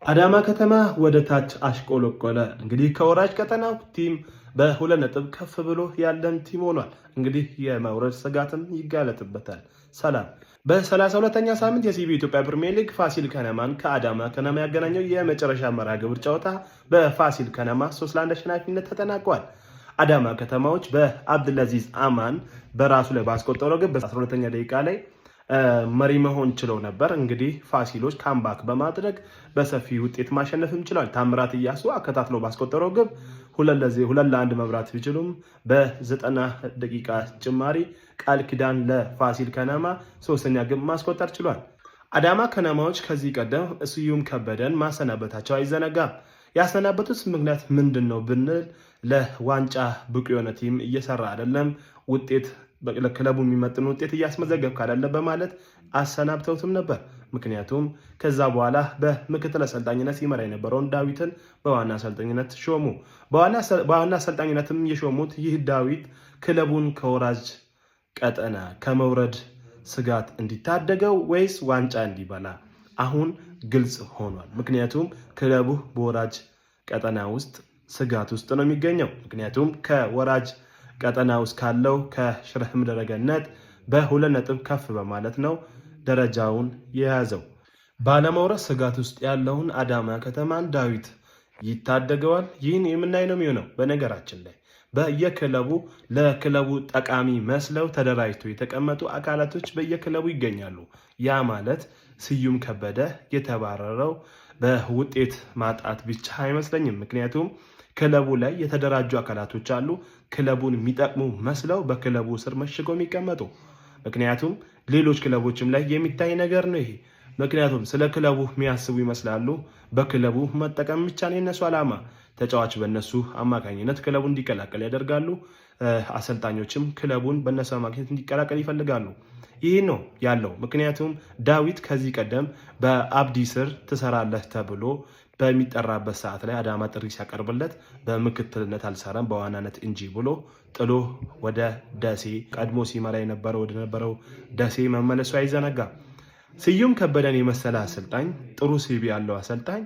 አዳማ ከተማ ወደ ታች አሽቆለቆለ። እንግዲህ ከወራጅ ቀጠናው ቲም በ2 ነጥብ ከፍ ብሎ ያለን ቲም ሆኗል። እንግዲህ የመውረድ ስጋትም ይጋለጥበታል። ሰላም በ32ኛ ሳምንት የሲቢ ኢትዮጵያ ፕሪሚየር ሊግ ፋሲል ከነማን ከአዳማ ከነማ ያገናኘው የመጨረሻ መርሃ ግብር ጨዋታ በፋሲል ከነማ 3-1 አሸናፊነት ተጠናቋል። አዳማ ከተማዎች በአብዱልአዚዝ አማን በራሱ ላይ ባስቆጠረው ግብ በ12ኛ ደቂቃ ላይ መሪ መሆን ችለው ነበር። እንግዲህ ፋሲሎች ካምባክ በማድረግ በሰፊ ውጤት ማሸነፍም ችሏል። ታምራት እያሱ አከታትሎ ባስቆጠረው ግብ 2-1 መብራት ቢችሉም በ90 ደቂቃ ጭማሪ ቃል ኪዳን ለፋሲል ከነማ 3ኛ ግብ ማስቆጠር ችሏል። አዳማ ከነማዎች ከዚህ ቀደም ስዩም ከበደን ማሰናበታቸው አይዘነጋም። ያሰናበቱት ምክንያት ምንድን ነው ብንል ለዋንጫ ብቁ የሆነ ቲም እየሰራ አይደለም፣ ውጤት ለክለቡ የሚመጥን ውጤት እያስመዘገብክ አይደለም በማለት አሰናብተውትም ነበር። ምክንያቱም ከዛ በኋላ በምክትል አሰልጣኝነት ሲመራ የነበረውን ዳዊትን በዋና አሰልጣኝነት ሾሙ። በዋና አሰልጣኝነትም የሾሙት ይህ ዳዊት ክለቡን ከወራጅ ቀጠና ከመውረድ ስጋት እንዲታደገው ወይስ ዋንጫ እንዲበላ አሁን ግልጽ ሆኗል። ምክንያቱም ክለቡ በወራጅ ቀጠና ውስጥ ስጋት ውስጥ ነው የሚገኘው። ምክንያቱም ከወራጅ ቀጠና ውስጥ ካለው ከሽረ ምድረ ገነት በ2 ነጥብ ከፍ በማለት ነው ደረጃውን የያዘው። ባለመውረድ ስጋት ውስጥ ያለውን አዳማ ከተማን ዳዊት ይታደገዋል። ይህን የምናይ ነው የሚሆነው። በነገራችን ላይ በየክለቡ ለክለቡ ጠቃሚ መስለው ተደራጅተው የተቀመጡ አካላቶች በየክለቡ ይገኛሉ። ያ ማለት ስዩም ከበደ የተባረረው በውጤት ማጣት ብቻ አይመስለኝም። ምክንያቱም ክለቡ ላይ የተደራጁ አካላቶች አሉ፣ ክለቡን የሚጠቅሙ መስለው በክለቡ ስር መሽገው የሚቀመጡ። ምክንያቱም ሌሎች ክለቦችም ላይ የሚታይ ነገር ነው ይሄ። ምክንያቱም ስለ ክለቡ የሚያስቡ ይመስላሉ። በክለቡ መጠቀም ብቻ ነው የነሱ ዓላማ። ተጫዋች በነሱ አማካኝነት ክለቡን እንዲቀላቀል ያደርጋሉ። አሰልጣኞችም ክለቡን በነሱ አማካኝነት እንዲቀላቀል ይፈልጋሉ። ይህ ነው ያለው። ምክንያቱም ዳዊት ከዚህ ቀደም በአብዲ ስር ትሰራለህ ተብሎ በሚጠራበት ሰዓት ላይ አዳማ ጥሪ ሲያቀርብለት በምክትልነት አልሰራም በዋናነት እንጂ ብሎ ጥሎ ወደ ደሴ ቀድሞ ሲመራ ወደ ነበረው ደሴ መመለሱ አይዘነጋም። ስዩም ከበደን የመሰለ አሰልጣኝ፣ ጥሩ ሲቢ ያለው አሰልጣኝ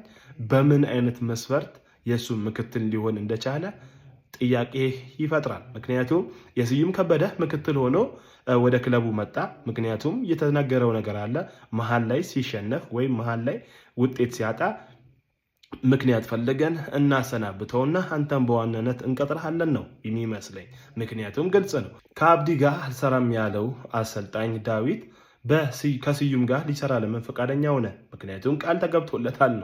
በምን አይነት መስፈርት የሱ ምክትል ሊሆን እንደቻለ ጥያቄ ይፈጥራል። ምክንያቱም የስዩም ከበደ ምክትል ሆኖ ወደ ክለቡ መጣ። ምክንያቱም የተነገረው ነገር አለ። መሀል ላይ ሲሸነፍ ወይም መሀል ላይ ውጤት ሲያጣ ምክንያት ፈልገን እናሰናብተውና አንተን በዋናነት እንቀጥርሃለን ነው የሚመስለኝ። ምክንያቱም ግልጽ ነው። ከአብዲ ጋር አልሰራም ያለው አሰልጣኝ ዳዊት ከስዩም ጋር ሊሰራ ለምን ፈቃደኛ ሆነ? ምክንያቱም ቃል ተገብቶለታል ነው።